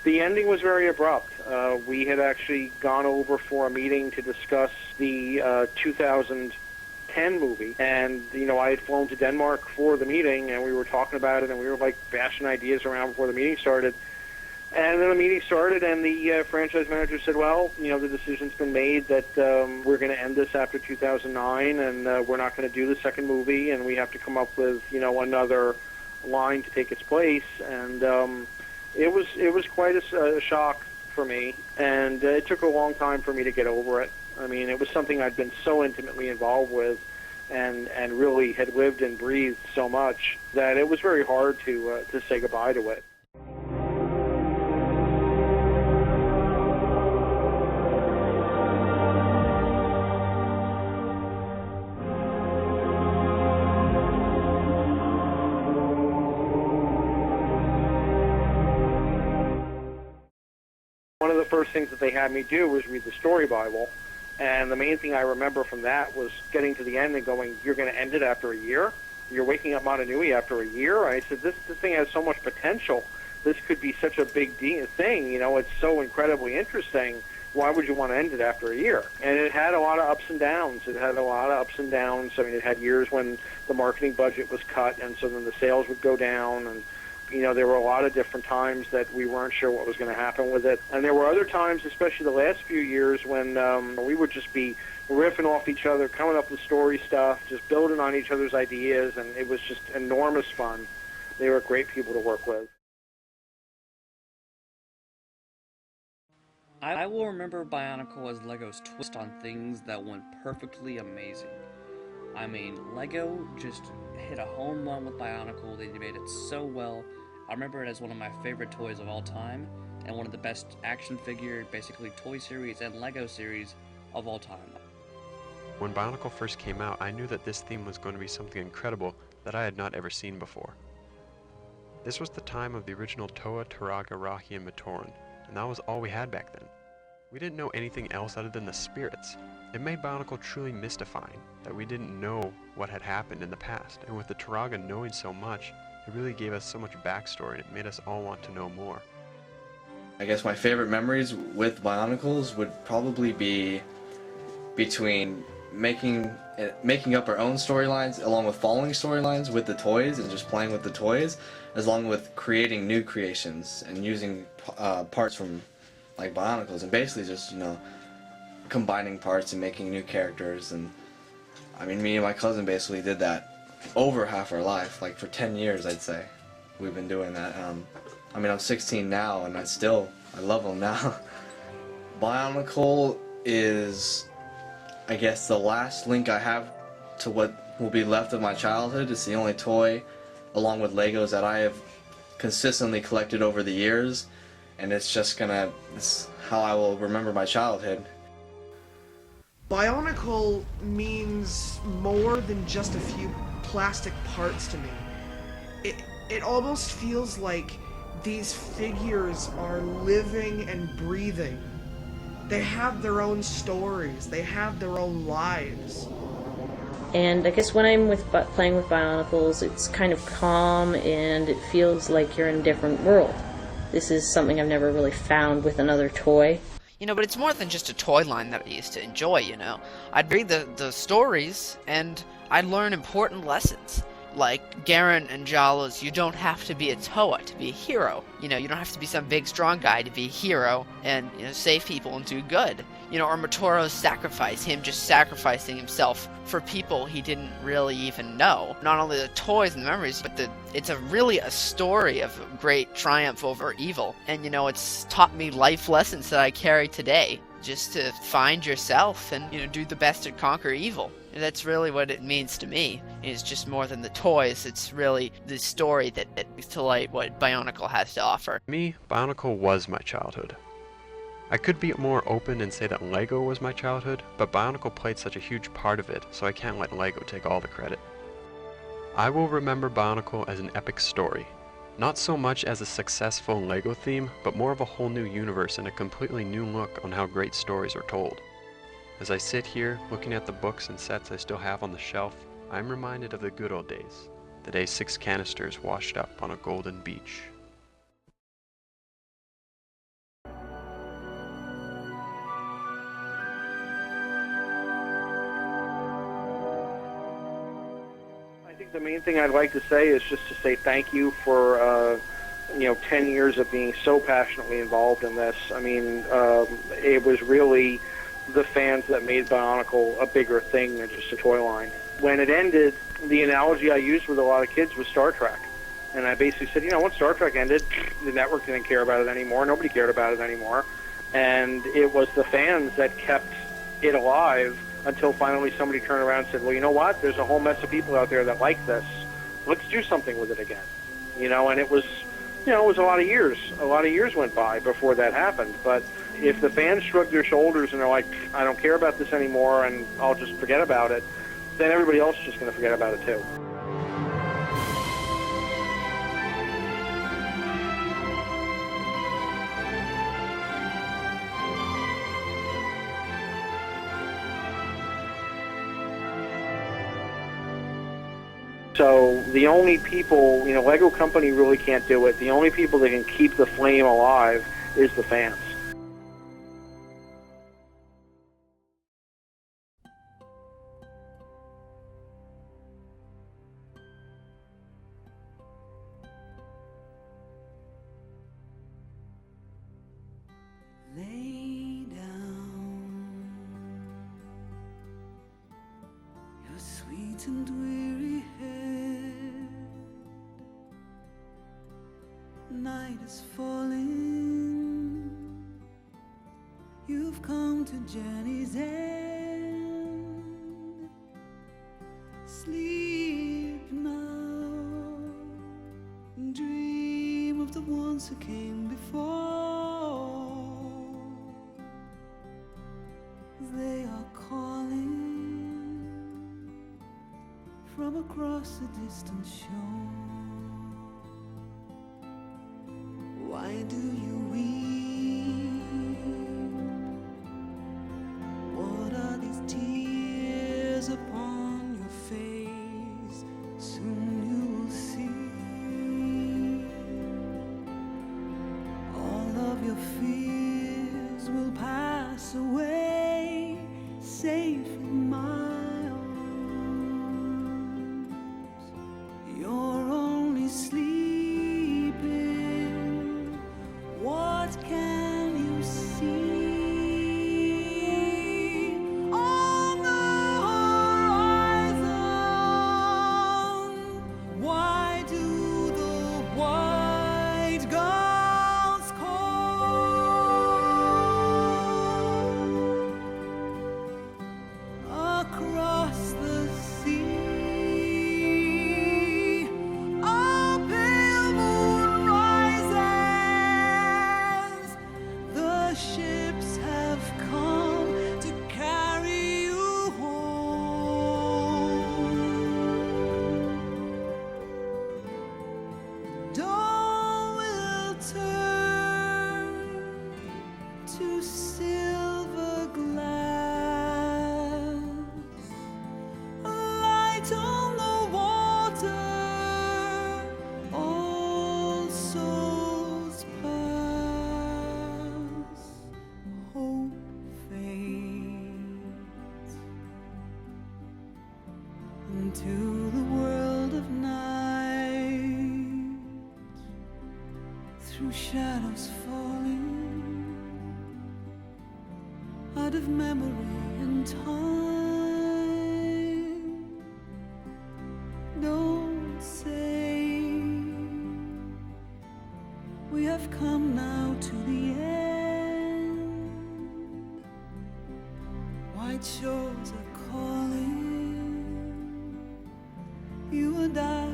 The ending was very abrupt. We had actually gone over for a meeting to discuss the 2010 movie, and I had flown to Denmark for the meeting, and we were talking about it, and we were like bashing ideas around before the meeting started. And then the meeting started, and the franchise manager said, well, the decision's been made that we're going to end this after 2009, and we're not going to do the second movie, and we have to come up with, another line to take its place. And it was quite a shock for me, and it took a long time for me to get over it. I mean, it was something I'd been so intimately involved with and really had lived and breathed so much that it was very hard to say goodbye to it. One of the first things that they had me do was read the story Bible, and the main thing I remember from that was getting to the end and going, you're going to end it after a year? You're waking up Montanui after a year? I said, this thing has so much potential. This could be such a big thing. It's so incredibly interesting. Why would you want to end it after a year? And it had a lot of ups and downs. I mean, it had years when the marketing budget was cut, and so then the sales would go down, and there were a lot of different times that we weren't sure what was going to happen with it. And there were other times, especially the last few years, when we would just be riffing off each other, coming up with story stuff, just building on each other's ideas, and it was just enormous fun. They were great people to work with. I will remember Bionicle as Lego's twist on things that went perfectly amazing. I mean, Lego just hit a home run with Bionicle. They made it so well. I remember it as one of my favorite toys of all time, and one of the best action figure, basically toy series and Lego series of all time. When Bionicle first came out, I knew that this theme was going to be something incredible that I had not ever seen before. This was the time of the original Toa, Turaga, Rahi, and Matoran, and that was all we had back then. We didn't know anything else other than the spirits. It made Bionicle truly mystifying, that we didn't know what had happened in the past, and with the Turaga knowing so much, it really gave us so much backstory, and it made us all want to know more. I guess my favorite memories with Bionicles would probably be between making up our own storylines along with following storylines with the toys and just playing with the toys, along with creating new creations and using parts from like Bionicles, and basically just combining parts and making new characters. And I mean, me and my cousin basically did that over half our life, like for 10 years I'd say we've been doing that. I mean, I'm 16 now and I love them now. Bionicle is, I guess, the last link I have to what will be left of my childhood. It's the only toy, along with Legos, that I have consistently collected over the years, and it's how I will remember my childhood. Bionicle means more than just a few plastic parts to me. It almost feels like these figures are living and breathing. They have their own stories, they have their own lives. And I guess when I'm playing with Bionicles, it's kind of calm and it feels like you're in a different world. This is something I've never really found with another toy. But it's more than just a toy line that I used to enjoy, I'd read the stories, and I'd learn important lessons. Like Garen and Jala's, you don't have to be a Toa to be a hero. You don't have to be some big strong guy to be a hero and save people and do good. Or Matoro's sacrifice, him just sacrificing himself for people he didn't really even know. Not only the toys and the memories, but it's really a story of great triumph over evil. And it's taught me life lessons that I carry today. Just to find yourself and do the best to conquer evil. And that's really what it means to me. It's just more than the toys. It's really the story that brings to light what Bionicle has to offer. Me, Bionicle was my childhood. I could be more open and say that Lego was my childhood, but Bionicle played such a huge part of it, so I can't let Lego take all the credit. I will remember Bionicle as an epic story. Not so much as a successful Lego theme, but more of a whole new universe and a completely new look on how great stories are told. As I sit here, looking at the books and sets I still have on the shelf, I am reminded of the good old days, the day 6 canisters washed up on a golden beach. think the main thing I'd like to say is just to say thank you for 10 years of being so passionately involved in this. I mean, it was really the fans that made Bionicle a bigger thing than just a toy line. When it ended, the analogy I used with a lot of kids was Star Trek. And I basically said, when Star Trek ended, the network didn't care about it anymore. Nobody cared about it anymore. And it was the fans that kept it alive until finally somebody turned around and said, well, you know what? There's a whole mess of people out there that like this. Let's do something with it again. And it was, it was a lot of years. A lot of years went by before that happened. But if the fans shrug their shoulders and they're like, I don't care about this anymore and I'll just forget about it, then everybody else is just going to forget about it too. So the only people, Lego Company really can't do it. The only people that can keep the flame alive is the fans. Lay down your sweet and weary head. Night is falling. You've come to journey's end. Sleep now. Dream of the ones who came before. They are calling from across a distant shore. Why do you weep? What are these tears upon your face? Soon you will see. All of your fears will pass away, safe in my arms. You're only sleeping. What can you see? On the horizon, why do the white gulls call? Across the sea, a pale moon rises. The ships have come to carry you home. Dawn will turn to silver glass. A light on the water, all souls pass. Hope fades into the world of night, through shadows falling out of memory and time. Don't say we have come now to the end. White shores are calling. You and I